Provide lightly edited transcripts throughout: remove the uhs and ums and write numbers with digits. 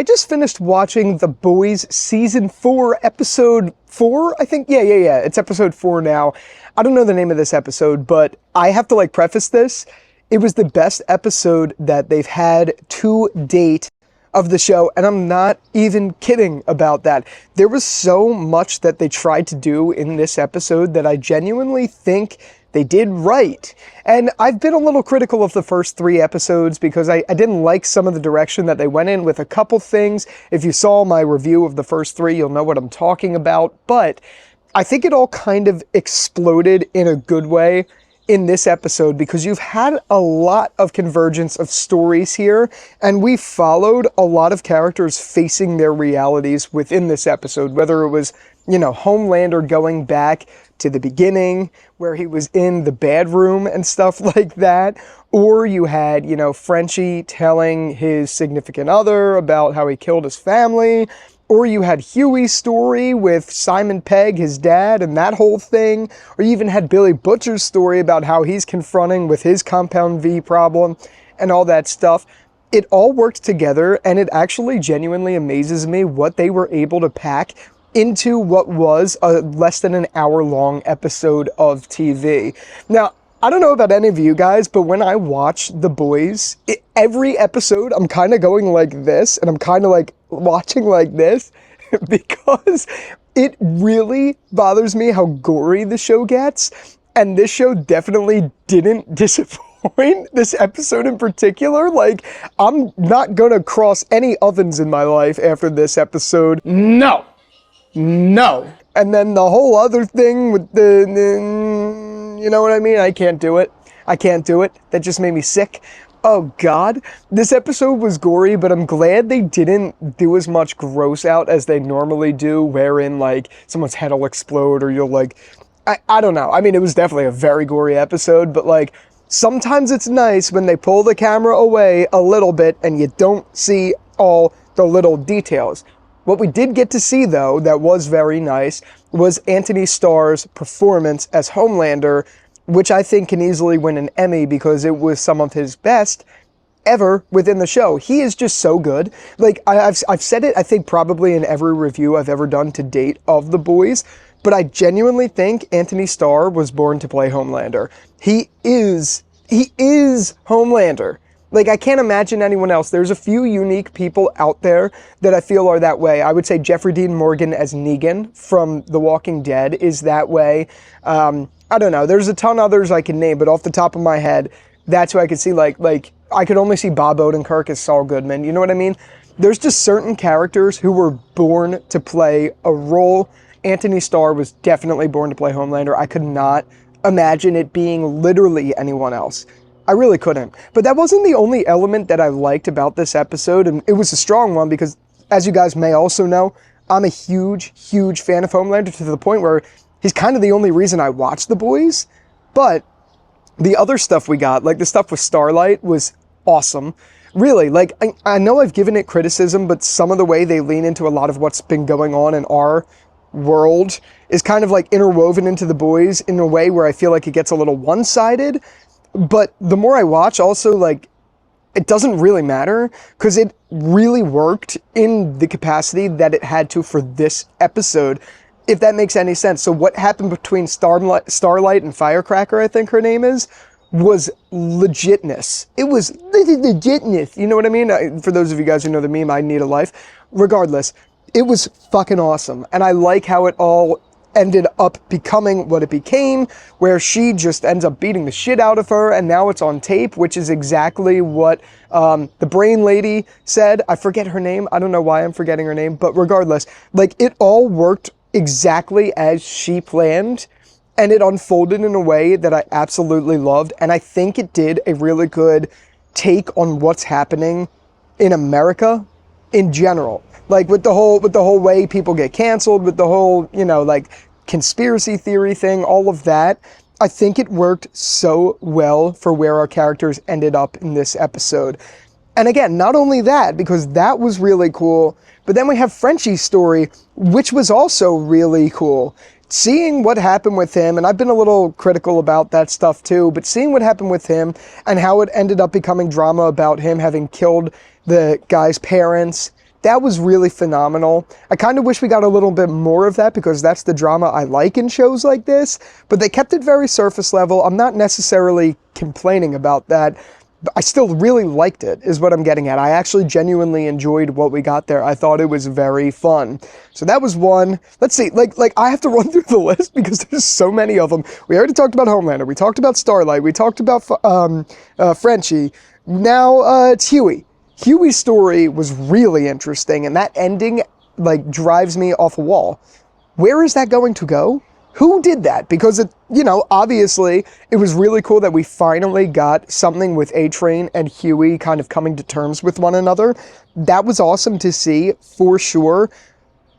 I just finished watching The Boys Season 4, Episode 4, I think? Yeah. It's Episode 4 now. I don't know the name of this episode, but I have to, preface this. It was the best episode that they've had to date of the show, and I'm not even kidding about that. There was so much that they tried to do in this episode that I genuinely think they did right. And I've been a little critical of the first 3 episodes because I didn't like some of the direction that they went in with a couple things. If you saw my review of the first 3, you'll know what I'm talking about. But I think it all kind of exploded in a good way in this episode because you've had a lot of convergence of stories here, and we followed a lot of characters facing their realities within this episode, whether it was, Homelander going back to the beginning where he was in the bad room and stuff like that, or you had, Frenchie telling his significant other about how he killed his family, or you had Huey's story with Simon Pegg, his dad, and that whole thing. Or you even had Billy Butcher's story about how he's confronting with his Compound V problem and all that stuff. It all worked together, and it actually genuinely amazes me what they were able to pack into what was a less than an hour-long episode of TV. Now, I don't know about any of you guys, but when I watch The Boys, every episode I'm kind of going like this, and I'm kind of watching like this, because it really bothers me how gory the show gets, and this show definitely didn't disappoint. This episode in particular, I'm not gonna cross any ovens in my life after this episode. No. And then the whole other thing with you know what I mean? I can't do it. That just made me sick. Oh God. This episode was gory, but I'm glad they didn't do as much gross out as they normally do, wherein someone's head will explode or you'll I don't know. I mean, it was definitely a very gory episode, but sometimes it's nice when they pull the camera away a little bit and you don't see all the little details. What we did get to see, though, that was very nice, was Antony Starr's performance as Homelander, which I think can easily win an Emmy because it was some of his best ever within the show. He is just so good. I've said it, I think, probably in every review I've ever done to date of The Boys, but I genuinely think Antony Starr was born to play Homelander. He is Homelander. I can't imagine anyone else. There's a few unique people out there that I feel are that way. I would say Jeffrey Dean Morgan as Negan from The Walking Dead is that way. I don't know. There's a ton others I can name, but off the top of my head, that's who I could see. I could only see Bob Odenkirk as Saul Goodman. You know what I mean? There's just certain characters who were born to play a role. Antony Starr was definitely born to play Homelander. I could not imagine it being literally anyone else. I really couldn't. But that wasn't the only element that I liked about this episode, and it was a strong one because, as you guys may also know, I'm a huge fan of Homelander to the point where he's kind of the only reason I watch The Boys. But the other stuff we got, the stuff with Starlight, was awesome. Really, I know I've given it criticism, but some of the way they lean into a lot of what's been going on in our world is kind of interwoven into The Boys in a way where I feel like it gets a little one-sided. But the more I watch, also, it doesn't really matter, because it really worked in the capacity that it had to for this episode, if that makes any sense. So what happened between Starlight and Firecracker, I think her name is, was legitness. It was legitness. You know what I mean? For those of you guys who know the meme, I Need a Life. Regardless, it was fucking awesome. And I like how it all ended up becoming what it became, where she just ends up beating the shit out of her, and now it's on tape, which is exactly what the brain lady said. I forget her name. I don't know why I'm forgetting her name, but regardless, it all worked exactly as she planned, and it unfolded in a way that I absolutely loved, and I think it did a really good take on what's happening in America in general. With the whole way people get canceled, with the whole, conspiracy theory thing, all of that. I think it worked so well for where our characters ended up in this episode. And again, not only that, because that was really cool, but then we have Frenchie's story, which was also really cool. Seeing what happened with him, and I've been a little critical about that stuff too, but seeing what happened with him and how it ended up becoming drama about him having killed the guy's parents, That was really phenomenal. I kind of wish we got a little bit more of that because that's the drama I like in shows like this, but they kept it very surface level. I'm not necessarily complaining about that. But I still really liked it, is what I'm getting at. I actually genuinely enjoyed what we got there. I thought it was very fun. So that was one. Let's see, like I have to run through the list because there's so many of them. We already talked about Homelander. We talked about Starlight. We talked about Frenchie. Now it's Huey. Huey's story was really interesting, and that ending like drives me off a wall. Where is that going to go? Who did that? Because it, obviously it was really cool that we finally got something with A-Train and Huey kind of coming to terms with one another. That was awesome to see, for sure.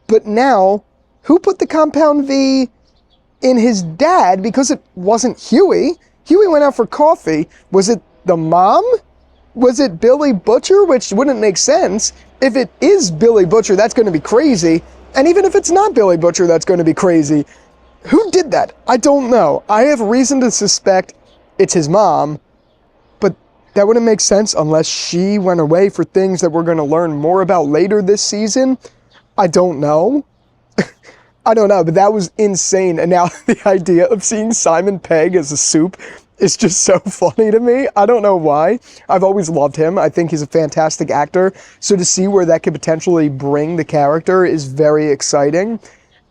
But now, who put the Compound V in his dad? Because it wasn't Huey. Huey went out for coffee. Was it the mom? Was it Billy Butcher? Which wouldn't make sense. If it is Billy Butcher, that's going to be crazy. And even if it's not Billy Butcher, that's going to be crazy. Who did that? I don't know. I have reason to suspect it's his mom, but that wouldn't make sense unless she went away for things that we're going to learn more about later this season. I don't know. I don't know, but that was insane. And now the idea of seeing Simon Pegg as a soup is just so funny to me. I don't know why. I've always loved him. I think he's a fantastic actor. So to see where that could potentially bring the character is very exciting.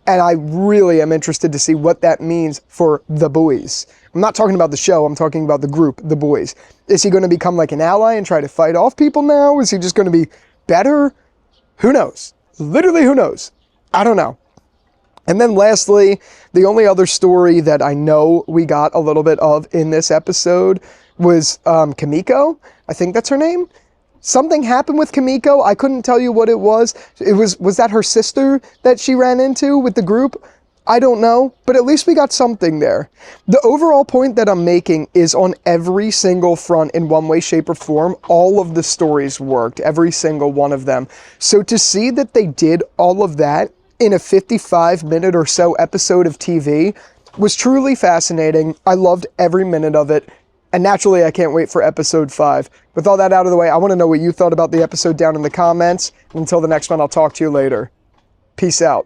And I really am interested to see what that means for the boys. I'm not talking about the show, I'm talking about the group, the boys. Is he going to become like an ally and try to fight off people now? Is he just going to be better? Who knows? Literally, who knows? I don't know. And then lastly, the only other story that I know we got a little bit of in this episode was Kimiko. I think that's her name. Something happened with Kimiko. I couldn't tell you what it was. Was that her sister that she ran into with the group? I don't know, but at least we got something there. The overall point that I'm making is on every single front in one way, shape, or form, all of the stories worked, every single one of them. So to see that they did all of that in a 55-minute or so episode of TV was truly fascinating. I loved every minute of it. And naturally, I can't wait for episode 5. With all that out of the way, I want to know what you thought about the episode down in the comments. Until the next one, I'll talk to you later. Peace out.